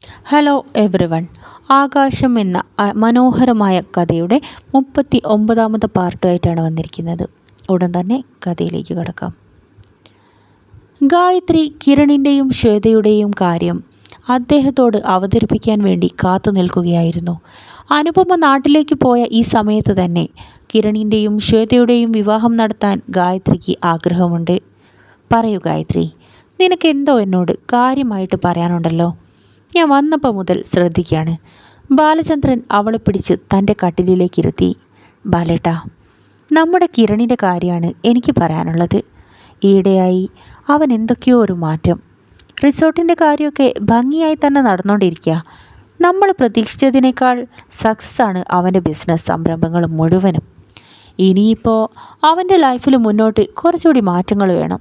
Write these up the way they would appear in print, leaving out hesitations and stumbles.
Hello every one. ആകാശം എന്ന മനോഹരമായ കഥയുടെ 39ാമത്തെ പാർട്ടുമായിട്ടാണ് വന്നിരിക്കുന്നത്. ഉടൻ തന്നെ കഥയിലേക്ക് കടക്കാം. ഗായത്രി കിരണിൻ്റെയും ശ്വേതയുടെയും കാര്യം അദ്ദേഹത്തോട് അവതരിപ്പിക്കാൻ വേണ്ടി കാത്തു നിൽക്കുകയായിരുന്നു. അനുപമ നാട്ടിലേക്ക് പോയ ഈ സമയത്ത് തന്നെ കിരണിൻ്റെയും ശ്വേതയുടെയും വിവാഹം നടത്താൻ ഗായത്രിക്ക് ആഗ്രഹമുണ്ട്. പറയൂ ഗായത്രി, നിനക്കെന്തോ എന്നോട് കാര്യമായിട്ട് പറയാനുണ്ടല്ലോ. ഞാൻ വന്നപ്പോൾ മുതൽ ശ്രദ്ധിക്കുകയാണ്. ബാലചന്ദ്രൻ അവളെ പിടിച്ച് തൻ്റെ കട്ടിലിലേക്ക് ഇരുത്തി. ബാലേട്ടാ, നമ്മുടെ കിരണിൻ്റെ കാര്യമാണ് എനിക്ക് പറയാനുള്ളത്. ഈയിടെയായി അവൻ എന്തൊക്കെയോ ഒരു മാറ്റം. റിസോർട്ടിൻ്റെ കാര്യമൊക്കെ ഭംഗിയായി തന്നെ നടന്നുകൊണ്ടിരിക്കുക. നമ്മൾ പ്രതീക്ഷിച്ചതിനേക്കാൾ സക്സസ് ആണ് അവൻ്റെ ബിസിനസ് സംരംഭങ്ങൾ മുഴുവനും. ഇനിയിപ്പോൾ അവൻ്റെ ലൈഫിൽ മുന്നോട്ട് കുറച്ചുകൂടി മാറ്റങ്ങൾ വേണം.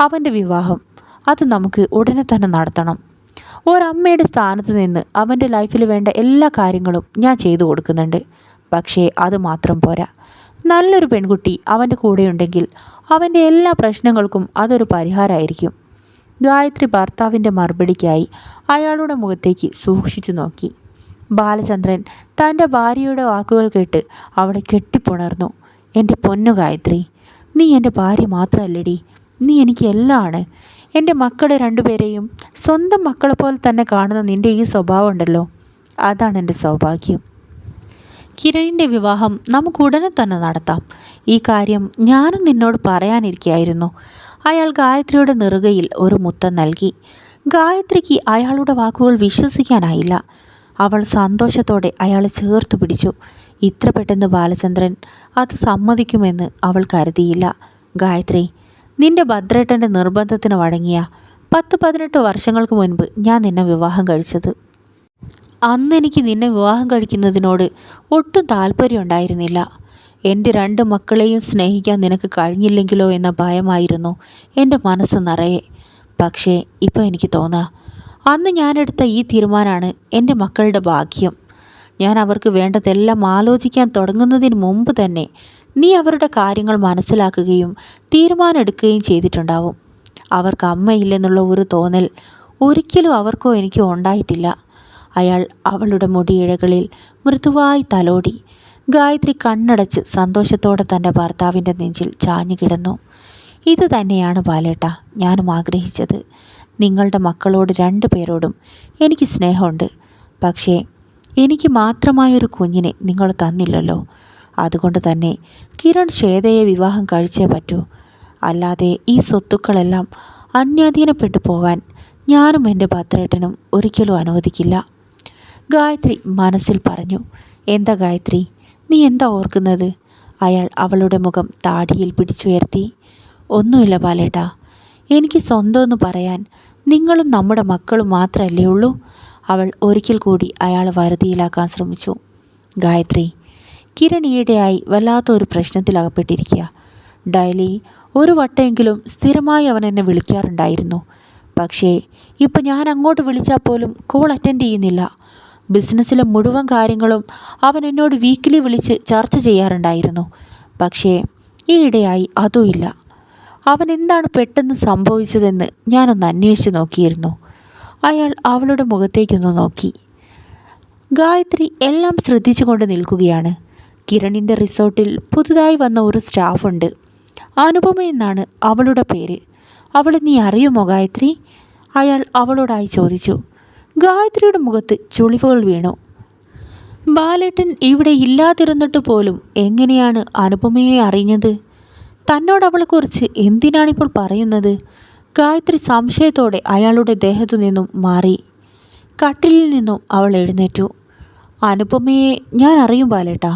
അവൻ്റെ വിവാഹം അത് നമുക്ക് ഉടനെ തന്നെ നടത്തണം. ഒരമ്മയുടെ സ്ഥാനത്ത് നിന്ന് അവൻ്റെ ലൈഫിൽ വേണ്ട എല്ലാ കാര്യങ്ങളും ഞാൻ ചെയ്തു കൊടുക്കുന്നുണ്ട്. പക്ഷേ അത് മാത്രം പോരാ. നല്ലൊരു പെൺകുട്ടി അവൻ്റെ കൂടെയുണ്ടെങ്കിൽ അവൻ്റെ എല്ലാ പ്രശ്നങ്ങൾക്കും അതൊരു പരിഹാരമായിരിക്കും. ഗായത്രി ഭർത്താവിൻ്റെ മറുപടിക്കായി അയാളുടെ മുഖത്തേക്ക് സൂക്ഷിച്ചു നോക്കി. ബാലചന്ദ്രൻ തൻ്റെ ഭാര്യയുടെ വാക്കുകൾ കേട്ട് അവളെ കെട്ടിപ്പുണർന്നു. എൻ്റെ പൊന്നു ഗായത്രി, നീ എൻ്റെ ഭാര്യ മാത്രമല്ലടി, നീ എനിക്ക് എല്ലാം ആണ്. എൻ്റെ മക്കളെ രണ്ടുപേരെയും സ്വന്തം മക്കളെപ്പോലെ തന്നെ കാണുന്ന നിൻ്റെ ഈ സ്വഭാവം ഉണ്ടല്ലോ, അതാണ് എൻ്റെ സൗഭാഗ്യം. കിരണിൻ്റെ വിവാഹം നമുക്ക് ഉടനെ തന്നെ നടത്താം. ഈ കാര്യം ഞാനും നിന്നോട് പറയാനിരിക്കുകയായിരുന്നു. അയാൾ ഗായത്രിയുടെ നെറുകയിൽ ഒരു മുത്തം നൽകി. ഗായത്രിക്ക് അയാളുടെ വാക്കുകൾ വിശ്വസിക്കാനായില്ല. അവൾ സന്തോഷത്തോടെ അയാളെ ചേർത്ത് പിടിച്ചു. ഇത്ര പെട്ടെന്ന് ബാലചന്ദ്രൻ അത് സമ്മതിക്കുമെന്ന് അവൾ കരുതിയില്ല. ഗായത്രി, നിന്റെ ഭദ്രേട്ടൻ്റെ നിർബന്ധത്തിന് വഴങ്ങിയ 10-18 വർഷങ്ങൾക്ക് മുൻപ് ഞാൻ നിന്നെ വിവാഹം കഴിച്ചത്. അന്ന് എനിക്ക് നിന്നെ വിവാഹം കഴിക്കുന്നതിനോട് ഒട്ടും താല്പര്യം ഉണ്ടായിരുന്നില്ല. എൻ്റെ 2 മക്കളെയും സ്നേഹിക്കാൻ നിനക്ക് കഴിഞ്ഞില്ലെങ്കിലോ എന്ന ഭയമായിരുന്നു എൻ്റെ മനസ്സ് നിറയെ. പക്ഷേ ഇപ്പോൾ എനിക്ക് തോന്നാ, അന്ന് ഞാനെടുത്ത ഈ തീരുമാനമാണ് എൻ്റെ മക്കളുടെ ഭാഗ്യം. ഞാൻ അവർക്ക് വേണ്ടതെല്ലാം ആലോചിക്കാൻ തുടങ്ങുന്നതിന് മുമ്പ് തന്നെ നീ അവരുടെ കാര്യങ്ങൾ മനസ്സിലാക്കുകയും തീരുമാനമെടുക്കുകയും ചെയ്തിട്ടുണ്ടാവും. അവർക്ക് അമ്മയില്ലെന്നുള്ള ഒരു തോന്നൽ ഒരിക്കലും അവർക്കോ എനിക്കോ ഉണ്ടായിട്ടില്ല. അയാൾ അവളുടെ മുടിയിഴകളിൽ മൃദുവായി തലോടി. ഗായത്രി കണ്ണടച്ച് സന്തോഷത്തോടെ തൻ്റെ ഭർത്താവിൻ്റെ നെഞ്ചിൽ ചാഞ്ഞു കിടന്നു. ഇത് തന്നെയാണ് ബാലേട്ട ഞാനും ആഗ്രഹിച്ചത്. നിങ്ങളുടെ മക്കളോട് 2 പേരോടും എനിക്ക് സ്നേഹമുണ്ട്. പക്ഷേ എനിക്ക് മാത്രമായൊരു കുഞ്ഞിനെ നിങ്ങൾ തന്നില്ലല്ലോ. അതുകൊണ്ട് തന്നെ കിരൺ ശ്വേതയെ വിവാഹം കഴിച്ചേ പറ്റൂ. അല്ലാതെ ഈ സ്വത്തുക്കളെല്ലാം അന്യാധീനപ്പെട്ടു പോവാൻ ഞാനും എൻ്റെ ഭദ്രേട്ടനും ഒരിക്കലും അനുവദിക്കില്ല. ഗായത്രി മനസ്സിൽ പറഞ്ഞു. എന്താ ഗായത്രി, നീ എന്താ ഓർക്കുന്നത്? അയാൾ അവളുടെ മുഖം താടിയിൽ പിടിച്ചുയർത്തി. ഒന്നുമില്ല ബാലേട്ടാ, എനിക്ക് സ്വന്തമെന്ന് പറയാൻ നിങ്ങളും നമ്മുടെ മക്കളും മാത്രമല്ലേ ഉള്ളൂ. അവൾ ഒരിക്കൽ കൂടി അയാളെ വരുതിയിലാക്കാൻ ശ്രമിച്ചു. ഗായത്രി, കിരൺ ഈയിടെയായി വല്ലാത്തൊരു പ്രശ്നത്തിലകപ്പെട്ടിരിക്കുക. ഡെയിലി ഒരു വട്ടമെങ്കിലും സ്ഥിരമായി അവൻ എന്നെ വിളിക്കാറുണ്ടായിരുന്നു. പക്ഷേ ഇപ്പം ഞാൻ അങ്ങോട്ട് വിളിച്ചാൽ പോലും കോൾ അറ്റൻഡ് ചെയ്യുന്നില്ല. ബിസിനസ്സിലെ മുഴുവൻ കാര്യങ്ങളും അവൻ എന്നോട് വീക്കിലി വിളിച്ച് ചർച്ച ചെയ്യാറുണ്ടായിരുന്നു. പക്ഷേ ഈയിടെയായി അതും ഇല്ല. അവൻ എന്താണ് പെട്ടെന്ന് സംഭവിച്ചതെന്ന് ഞാനൊന്ന് അന്വേഷിച്ച് നോക്കിയിരുന്നു. അയാൾ അവളുടെ മുഖത്തേക്കൊന്ന് നോക്കി. ഗായത്രി എല്ലാം ശ്രദ്ധിച്ചുകൊണ്ട് നിൽക്കുകയാണ്. കിരണിൻ്റെ റിസോർട്ടിൽ പുതുതായി വന്ന ഒരു സ്റ്റാഫുണ്ട്. അനുപമ എന്നാണ് അവളുടെ പേര്. അവളെ നീ അറിയുമോ ഗായത്രി? അയാൾ അവളോടായി ചോദിച്ചു. ഗായത്രിയുടെ മുഖത്ത് ചുളിവുകൾ വീണു. ബാലേട്ടൻ ഇവിടെ ഇല്ലാതിരുന്നിട്ട് പോലും എങ്ങനെയാണ് അനുപമയെ അറിഞ്ഞത്? തന്നോട് അവളെക്കുറിച്ച് എന്തിനാണിപ്പോൾ പറയുന്നത്? ഗായത്രി സംശയത്തോടെ അയാളുടെ ദേഹത്തു നിന്നും മാറി. കട്ടിലിൽ നിന്നും അവൾ എഴുന്നേറ്റു. അനുപമയെ ഞാൻ അറിയും ബാലേട്ടാ,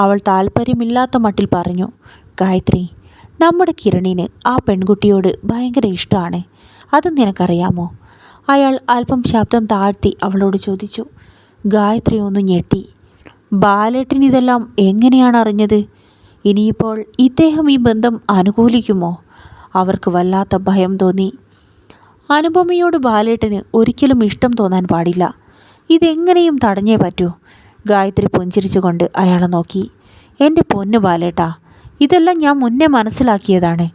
അവൾ താല്പര്യമില്ലാത്ത മട്ടിൽ പറഞ്ഞു. ഗായത്രി, നമ്മുടെ കിരണിന് ആ പെൺകുട്ടിയോട് ഭയങ്കര ഇഷ്ടമാണ്. അത് നിനക്കറിയാമോ? അയാൾ അല്പം ശബ്ദം താഴ്ത്തി അവളോട് ചോദിച്ചു. ഗായത്രി ഒന്ന് ഞെട്ടി. ബാലേട്ടൻ ഇതെല്ലാം എങ്ങനെയാണ് അറിഞ്ഞത്? ഇനിയിപ്പോൾ ഇദ്ദേഹം ഈ ബന്ധം അനുകൂലിക്കുമോ? അവർക്ക് വല്ലാത്ത ഭയം തോന്നി. അനുപമയോട് ബാലേട്ടന് ഒരിക്കലും ഇഷ്ടം തോന്നാൻ പാടില്ല. ഇതെങ്ങനെയും തടഞ്ഞേ പറ്റൂ. ഗായത്രി പുഞ്ചിരിച്ചുകൊണ്ട് അയാളെ നോക്കി. എൻ്റെ പൊന്നു ബാലേട്ടാ, ഇതെല്ലാം ഞാൻ മുന്നേ മനസ്സിലാക്കിയതാണ്.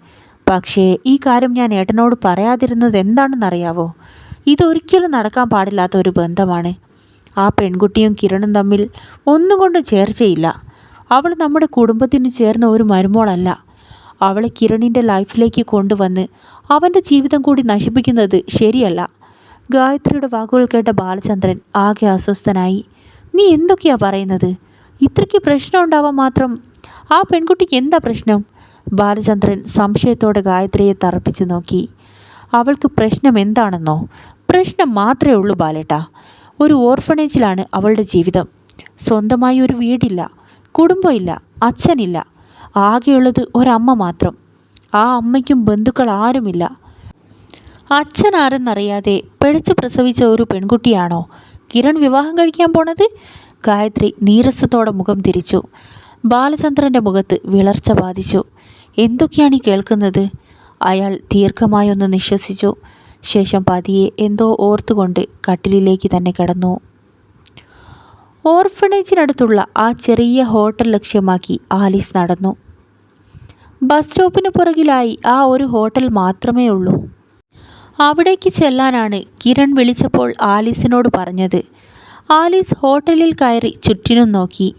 പക്ഷേ ഈ കാര്യം ഞാൻ ഏട്ടനോട് പറയാതിരുന്നത് എന്താണെന്നറിയാവോ? ഇതൊരിക്കലും നടക്കാൻ പാടില്ലാത്ത ഒരു ബന്ധമാണ്. ആ പെൺകുട്ടിയും കിരണും തമ്മിൽ ഒന്നും കൊണ്ടും ചേർച്ചയില്ല. അവൾ നമ്മുടെ കുടുംബത്തിന് ചേർന്ന ഒരു മരുമോളല്ല. അവളെ കിരണിൻ്റെ ലൈഫിലേക്ക് കൊണ്ടുവന്ന് അവൻ്റെ ജീവിതം കൂടി നശിപ്പിക്കുന്നത് ശരിയല്ല. ഗായത്രിയുടെ വാക്കുകൾ കേട്ട ബാലചന്ദ്രൻ ആകെ അസ്വസ്ഥനായി. നീ എന്തൊക്കെയാ പറയുന്നത്? ഇത്രയ്ക്ക് പ്രശ്നം ഉണ്ടാവാൻ മാത്രം ആ പെൺകുട്ടിക്ക് എന്താ പ്രശ്നം? ബാലചന്ദ്രൻ സംശയത്തോടെ ഗായത്രിയെ തറപ്പിച്ചു നോക്കി. അവൾക്ക് പ്രശ്നം എന്താണെന്നോ? പ്രശ്നം മാത്രമേ ഉള്ളൂ ബാലേട്ടാ. ഒരു ഓർഫണേജിലാണ് അവളുടെ ജീവിതം. സ്വന്തമായി ഒരു വീടില്ല, കുടുംബമില്ല, അച്ഛനില്ല. ആകെയുള്ളത് ഒരമ്മ മാത്രം. ആ അമ്മയ്ക്കും ബന്ധുക്കൾ ആരുമില്ല. അച്ഛൻ ആരെന്നറിയാതെ പിഴച്ചു പ്രസവിച്ച ഒരു പെൺകുട്ടിയാണോ കിരൺ വിവാഹം കഴിക്കാൻ പോണത്? ഗായത്രി നീരസത്തോടെ മുഖം തിരിച്ചു. ബാലചന്ദ്രൻ്റെ മുഖത്ത് വിളർച്ച ബാധിച്ചു. എന്തൊക്കെയാണ് ഈ കേൾക്കുന്നത്? അയാൾ ദീർഘമായൊന്ന് നിശ്വസിച്ചു. ശേഷം പതിയെ എന്തോ ഓർത്തുകൊണ്ട് കട്ടിലിലേക്ക് തന്നെ കിടന്നു. ഓർഫണേജിനടുത്തുള്ള ആ ചെറിയ ഹോട്ടൽ ലക്ഷ്യമാക്കി ആലീസ് നടന്നു. ബസ് സ്റ്റോപ്പിന് പുറകിലായി ആ ഒരു ഹോട്ടൽ മാത്രമേ ഉള്ളൂ. അവിടേക്ക് ചെല്ലാനാണ് കിരൺ വിളിച്ചപ്പോൾ ആലീസിനോട് പറഞ്ഞത്. ആലീസ് ഹോട്ടലിൽ കയറി ചുറ്റിനും നോക്കി.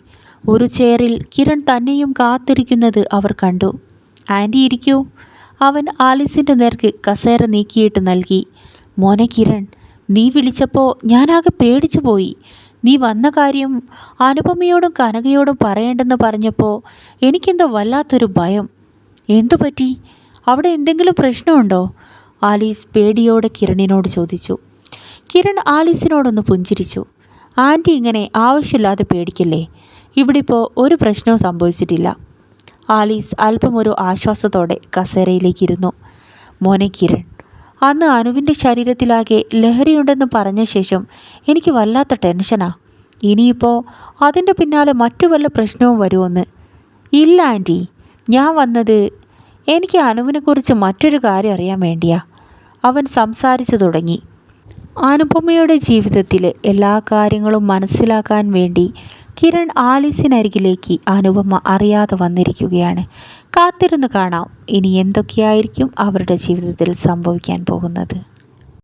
ഒരു ചെയറിൽ കിരൺ തന്നെയും കാത്തിരിക്കുന്നത് അവർ കണ്ടു. ആൻറ്റി ഇരിക്കൂ. അവൻ ആലീസിൻ്റെ നേർക്ക് കസേര നീക്കിയിട്ട് നൽകി. മോനെ കിരൺ, നീ വിളിച്ചപ്പോൾ ഞാനാകെ പേടിച്ചു പോയി. നീ വന്ന കാര്യം അനുപമയോടും കനകയോടും പറയേണ്ടെന്ന് പറഞ്ഞപ്പോൾ എനിക്കെന്തോ വല്ലാത്തൊരു ഭയം. എന്തു പറ്റി? അവിടെ എന്തെങ്കിലും പ്രശ്നമുണ്ടോ? ആലീസ് പേടിയോടെ കിരണിനോട് ചോദിച്ചു. കിരൺ ആലീസിനോടൊന്ന് പുഞ്ചിരിച്ചു. ആൻറ്റി ഇങ്ങനെ ആവശ്യമില്ലാതെ പേടിക്കില്ലേ. ഇവിടെ ഇപ്പോൾ ഒരു പ്രശ്നവും സംഭവിച്ചിട്ടില്ല. ആലീസ് അല്പം ഒരു ആശ്വാസത്തോടെ കസേരയിലേക്കിരുന്നു. മോനെ കിരൺ, അന്ന് അനുവിൻ്റെ ശരീരത്തിലാകെ ലഹരിയുണ്ടെന്ന് പറഞ്ഞ ശേഷം എനിക്ക് വല്ലാത്ത ടെൻഷനാ. ഇനിയിപ്പോൾ അതിൻ്റെ പിന്നാലെ മറ്റു വല്ല പ്രശ്നവും വരുമെന്ന്. ഇല്ല ആൻറ്റി, ഞാൻ വന്നത് എനിക്ക് അനുവിനെക്കുറിച്ച് മറ്റൊരു കാര്യം അറിയാൻ വേണ്ടിയാ. അവൻ സംസാരിച്ചു തുടങ്ങി. അനുപമയുടെ ജീവിതത്തിലെ എല്ലാ കാര്യങ്ങളും മനസ്സിലാക്കാൻ വേണ്ടി കിരൺ ആലീസിനരികിലേക്ക് അനുപമ അറിയാതെ വന്നിരിക്കുകയാണ്. കാത്തിരുന്ന് കാണാം ഇനി എന്തൊക്കെയായിരിക്കും അവരുടെ ജീവിതത്തിൽ സംഭവിക്കാൻ പോകുന്നത്.